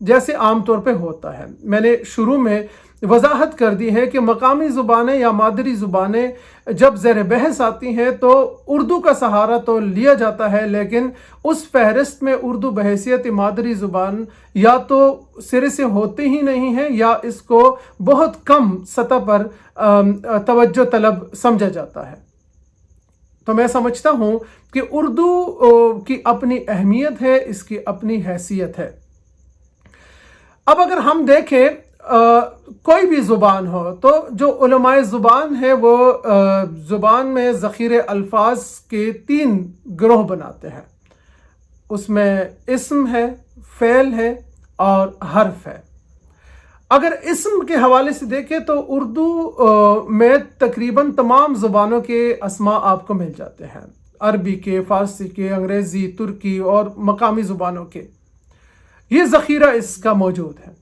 جیسے عام طور پہ ہوتا ہے۔ میں نے شروع میں وضاحت کر دی ہے کہ مقامی زبانیں یا مادری زبانیں جب زیر بحث آتی ہیں تو اردو کا سہارا تو لیا جاتا ہے، لیکن اس فہرست میں اردو بحیثیت مادری زبان یا تو سرے سے ہوتی ہی نہیں ہے یا اس کو بہت کم سطح پر توجہ طلب سمجھا جاتا ہے۔ تو میں سمجھتا ہوں کہ اردو کی اپنی اہمیت ہے، اس کی اپنی حیثیت ہے۔ اب اگر ہم دیکھیں کوئی بھی زبان ہو تو جو علماء زبان ہے وہ زبان میں ذخیرہ الفاظ کے 3 گروہ بناتے ہیں۔ اس میں اسم ہے، فعل ہے اور حرف ہے۔ اگر اسم کے حوالے سے دیکھیں تو اردو میں تقریباً تمام زبانوں کے اسماء آپ کو مل جاتے ہیں، عربی کے، فارسی کے، انگریزی، ترکی اور مقامی زبانوں کے۔ یہ ذخیرہ اس کا موجود ہے۔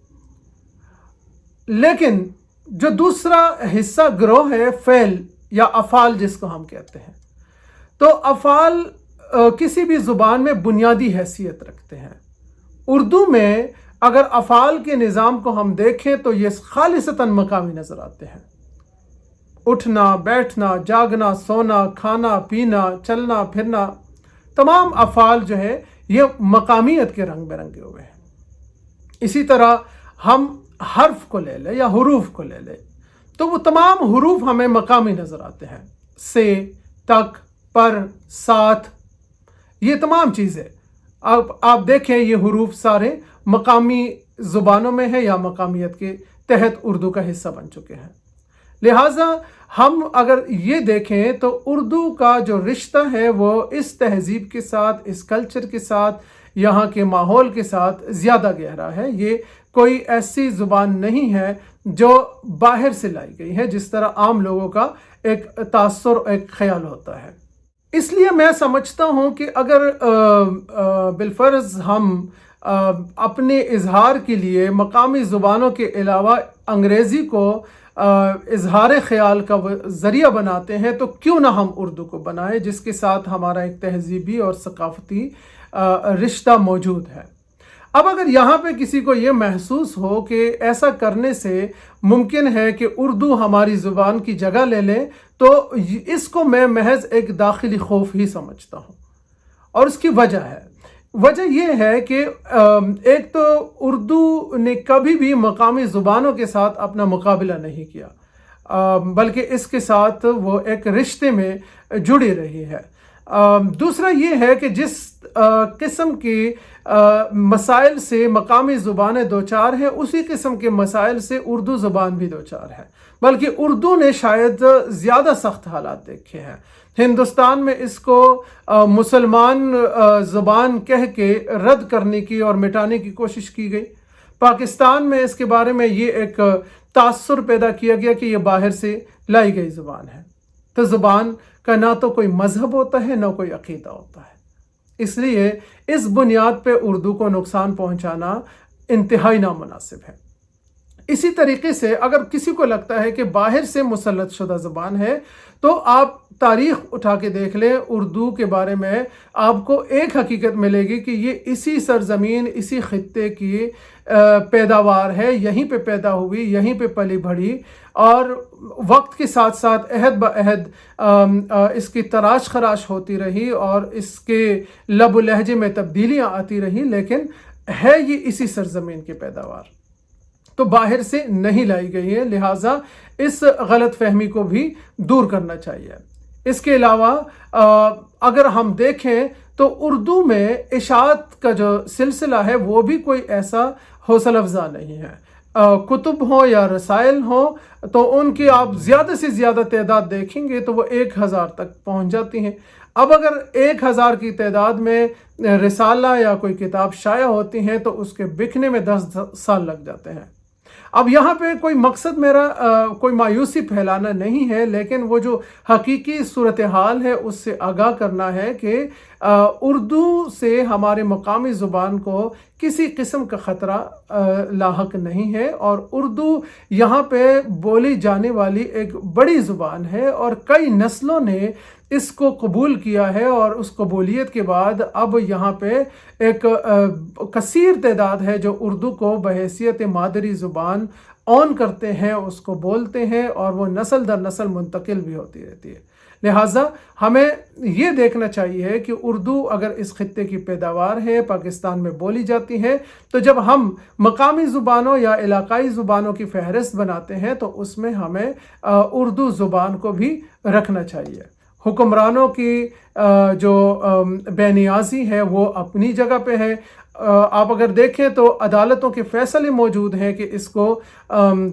لیکن جو دوسرا حصہ گروہ ہے فعل یا افعال جس کو ہم کہتے ہیں، تو افعال کسی بھی زبان میں بنیادی حیثیت رکھتے ہیں۔ اردو میں اگر افعال کے نظام کو ہم دیکھیں تو یہ خالصتاً مقامی نظر آتے ہیں۔ اٹھنا، بیٹھنا، جاگنا، سونا، کھانا، پینا، چلنا، پھرنا، تمام افعال جو ہے یہ مقامیت کے رنگ برنگے ہوئے ہیں۔ اسی طرح ہم حرف کو لے لیں یا حروف کو لے لیں تو وہ تمام حروف ہمیں مقامی نظر آتے ہیں، سے، تک، پر، ساتھ، یہ تمام چیزیں آپ دیکھیں یہ حروف سارے مقامی زبانوں میں ہیں یا مقامیت کے تحت اردو کا حصہ بن چکے ہیں۔ لہٰذا ہم اگر یہ دیکھیں تو اردو کا جو رشتہ ہے وہ اس تہذیب کے ساتھ، اس کلچر کے ساتھ، یہاں کے ماحول کے ساتھ زیادہ گہرا ہے۔ یہ کوئی ایسی زبان نہیں ہے جو باہر سے لائی گئی ہے جس طرح عام لوگوں کا ایک تاثر، ایک خیال ہوتا ہے۔ اس لیے میں سمجھتا ہوں کہ اگر بالفرض ہم اپنے اظہار کے لیے مقامی زبانوں کے علاوہ انگریزی کو اظہار خیال کا ذریعہ بناتے ہیں تو کیوں نہ ہم اردو کو بنائیں جس کے ساتھ ہمارا ایک تہذیبی اور ثقافتی رشتہ موجود ہے۔ اب اگر یہاں پہ کسی کو یہ محسوس ہو کہ ایسا کرنے سے ممکن ہے کہ اردو ہماری زبان کی جگہ لے لے تو اس کو میں محض ایک داخلی خوف ہی سمجھتا ہوں، اور اس کی وجہ ہے۔ وجہ یہ ہے کہ ایک تو اردو نے کبھی بھی مقامی زبانوں کے ساتھ اپنا مقابلہ نہیں کیا، بلکہ اس کے ساتھ وہ ایک رشتے میں جڑی رہی ہے۔ دوسرا یہ ہے کہ جس قسم کی مسائل سے مقامی زبانیں دوچار ہیں اسی قسم کے مسائل سے اردو زبان بھی دوچار ہے، بلکہ اردو نے شاید زیادہ سخت حالات دیکھے ہیں۔ ہندوستان میں اس کو مسلمان زبان کہہ کے رد کرنے کی اور مٹانے کی کوشش کی گئی۔ پاکستان میں اس کے بارے میں یہ ایک تاثر پیدا کیا گیا کہ یہ باہر سے لائی گئی زبان ہے۔ تو زبان کا نہ تو کوئی مذہب ہوتا ہے نہ کوئی عقیدہ ہوتا ہے، اس لیے اس بنیاد پہ اردو کو نقصان پہنچانا انتہائی نامناسب ہے۔ اسی طریقے سے اگر کسی کو لگتا ہے کہ باہر سے مسلط شدہ زبان ہے تو آپ تاریخ اٹھا کے دیکھ لیں، اردو کے بارے میں آپ کو ایک حقیقت ملے گی کہ یہ اسی سرزمین، اسی خطے کی پیداوار ہے، یہیں پہ پیدا ہوئی، یہیں پہ پلی بڑھی، اور وقت کے ساتھ ساتھ عہد بعہد اس کی تراش خراش ہوتی رہی اور اس کے لب و لہجے میں تبدیلیاں آتی رہی، لیکن ہے یہ اسی سرزمین کی پیداوار، تو باہر سے نہیں لائی گئی ہے۔ لہٰذا اس غلط فہمی کو بھی دور کرنا چاہیے۔ اس کے علاوہ اگر ہم دیکھیں تو اردو میں اشاعت کا جو سلسلہ ہے وہ بھی کوئی ایسا حوصلہ افزا نہیں ہے۔ کتب ہوں یا رسائل ہوں تو ان کی آپ زیادہ سے زیادہ تعداد دیکھیں گے تو وہ 1000 تک پہنچ جاتی ہیں۔ اب اگر 1000 کی تعداد میں رسالہ یا کوئی کتاب شائع ہوتی ہیں تو اس کے بکنے میں 10 سال لگ جاتے ہیں۔ اب یہاں پہ کوئی مقصد میرا کوئی مایوسی پھیلانا نہیں ہے، لیکن وہ جو حقیقی صورتحال ہے اس سے آگاہ کرنا ہے کہ اردو سے ہمارے مقامی زبان کو کسی قسم کا خطرہ لاحق نہیں ہے، اور اردو یہاں پہ بولی جانے والی ایک بڑی زبان ہے، اور کئی نسلوں نے اس کو قبول کیا ہے، اور اس قبولیت کے بعد اب یہاں پہ ایک کثیر تعداد ہے جو اردو کو بحیثیت مادری زبان آن کرتے ہیں، اس کو بولتے ہیں، اور وہ نسل در نسل منتقل بھی ہوتی رہتی ہے۔ لہٰذا ہمیں یہ دیکھنا چاہیے کہ اردو اگر اس خطے کی پیداوار ہے، پاکستان میں بولی جاتی ہے، تو جب ہم مقامی زبانوں یا علاقائی زبانوں کی فہرست بناتے ہیں تو اس میں ہمیں اردو زبان کو بھی رکھنا چاہیے۔ حکمرانوں کی جو بے نیازی ہے وہ اپنی جگہ پہ ہے۔ آپ اگر دیکھیں تو عدالتوں کے فیصلے موجود ہیں کہ اس کو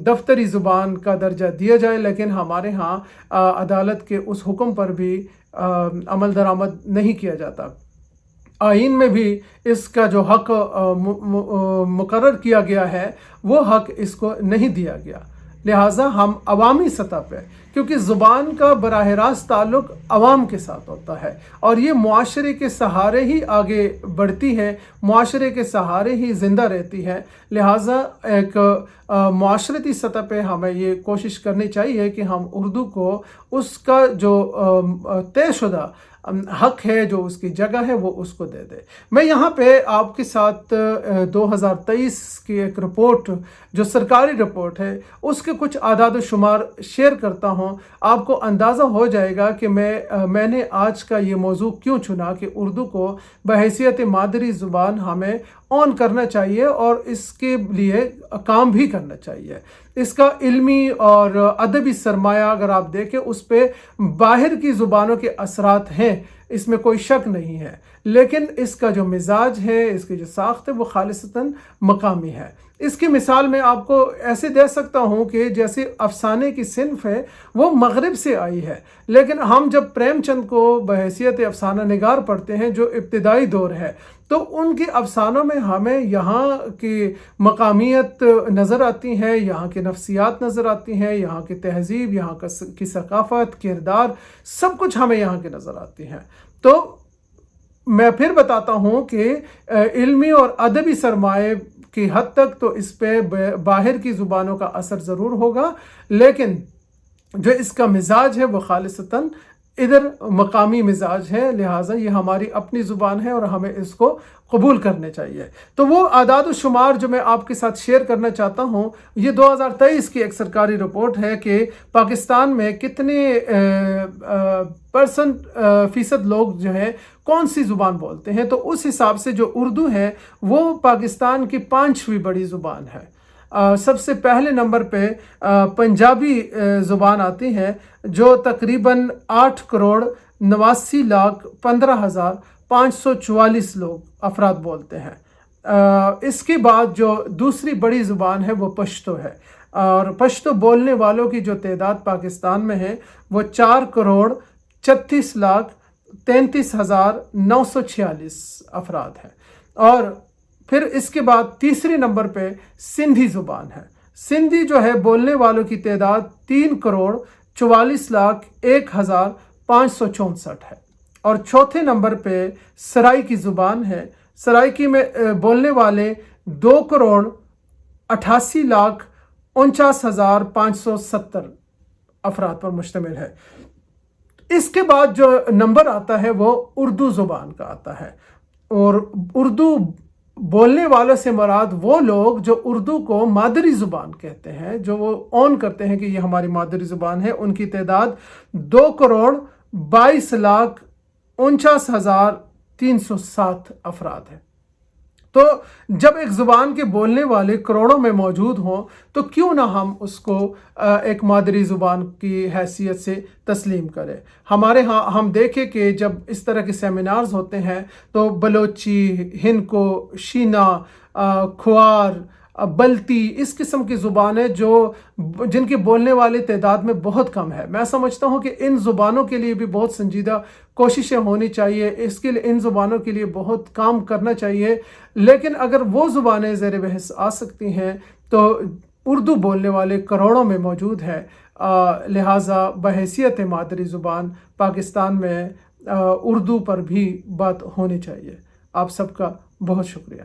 دفتری زبان کا درجہ دیا جائے، لیکن ہمارے ہاں عدالت کے اس حکم پر بھی عمل درآمد نہیں کیا جاتا۔ آئین میں بھی اس کا جو حق مقرر کیا گیا ہے وہ حق اس کو نہیں دیا گیا۔ لہٰذا ہم عوامی سطح پہ، کیونکہ زبان کا براہ راست تعلق عوام کے ساتھ ہوتا ہے، اور یہ معاشرے کے سہارے ہی آگے بڑھتی ہے، معاشرے کے سہارے ہی زندہ رہتی ہے۔ لہٰذا ایک معاشرتی سطح پہ ہمیں یہ کوشش کرنی چاہیے کہ ہم اردو کو اس کا جو طے شدہ حق ہے، جو اس کی جگہ ہے، وہ اس کو دے دے۔ میں یہاں پہ آپ کے ساتھ 2023 کی ایک رپورٹ جو سرکاری رپورٹ ہے اس کے کچھ اعداد و شمار شیئر کرتا ہوں۔ آپ کو اندازہ ہو جائے گا کہ میں نے آج کا یہ موضوع کیوں چنا کہ اردو کو بحیثیت مادری زبان ہمیں آن کرنا چاہیے اور اس کے لیے کام بھی کرنا چاہیے۔ اس کا علمی اور ادبی سرمایہ اگر آپ دیکھیں اس پہ باہر کی زبانوں کے اثرات ہیں، اس میں کوئی شک نہیں ہے، لیکن اس کا جو مزاج ہے، اس کی جو ساخت ہے، وہ خالصتاً مقامی ہے۔ اس کی مثال میں آپ کو ایسے دے سکتا ہوں کہ جیسے افسانے کی صنف ہے وہ مغرب سے آئی ہے، لیکن ہم جب پریم چند کو بحیثیت افسانہ نگار پڑھتے ہیں جو ابتدائی دور ہے، تو ان کے افسانوں میں ہمیں یہاں کی مقامیت نظر آتی ہے، یہاں کی نفسیات نظر آتی ہیں، یہاں کی تہذیب، یہاں کی ثقافت، کردار، سب کچھ ہمیں یہاں کی نظر آتی ہیں۔ تو میں پھر بتاتا ہوں کہ علمی اور ادبی سرمایہ کی حد تک تو اس پہ باہر کی زبانوں کا اثر ضرور ہوگا، لیکن جو اس کا مزاج ہے وہ خالصتاً ادھر مقامی مزاج ہے۔ لہٰذا یہ ہماری اپنی زبان ہے اور ہمیں اس کو قبول کرنے چاہیے۔ تو وہ اعداد و شمار جو میں آپ کے ساتھ شیئر کرنا چاہتا ہوں، یہ 2023 کی ایک سرکاری رپورٹ ہے کہ پاکستان میں کتنے فیصد لوگ جو ہیں کون سی زبان بولتے ہیں۔ تو اس حساب سے جو اردو ہے وہ پاکستان کی 5ویں بڑی زبان ہے۔ سب سے پہلے نمبر پہ پنجابی زبان آتی ہے جو تقریباً 8,89,15,544 لوگ افراد بولتے ہیں۔ اس کے بعد جو دوسری بڑی زبان ہے وہ پشتو ہے، اور پشتو بولنے والوں کی جو تعداد پاکستان میں ہے وہ 4,36,33,946 افراد ہے۔ اور پھر اس کے بعد تیسری نمبر پہ سندھی زبان ہے۔ سندھی جو ہے بولنے والوں کی تعداد 3,44,01,564 ہے۔ اور چوتھے نمبر پہ سرائکی زبان ہے۔ سرائکی میں بولنے والے 2,88,49,570 افراد پر مشتمل ہے۔ اس کے بعد جو نمبر آتا ہے وہ اردو زبان کا آتا ہے، اور اردو بولنے والوں سے مراد وہ لوگ جو اردو کو مادری زبان کہتے ہیں، جو وہ اون کرتے ہیں کہ یہ ہماری مادری زبان ہے، ان کی تعداد 2,22,49,307 افراد ہے۔ تو جب ایک زبان کے بولنے والے کروڑوں میں موجود ہوں تو کیوں نہ ہم اس کو ایک مادری زبان کی حیثیت سے تسلیم کریں۔ ہمارے ہاں ہم دیکھیں کہ جب اس طرح کے سیمینارز ہوتے ہیں تو بلوچی، ہندکو، شینا، کھوار، بلتی، اس قسم کی زبانیں جن کی بولنے والے تعداد میں بہت کم ہے۔ میں سمجھتا ہوں کہ ان زبانوں کے لیے بھی بہت سنجیدہ کوششیں ہونی چاہیے، اس کے لیے ان زبانوں کے لیے بہت کام کرنا چاہیے۔ لیکن اگر وہ زبانیں زیر بحث آ سکتی ہیں تو اردو بولنے والے کروڑوں میں موجود ہے، لہٰذا بحیثیت مادری زبان پاکستان میں اردو پر بھی بات ہونی چاہیے۔ آپ سب کا بہت شکریہ۔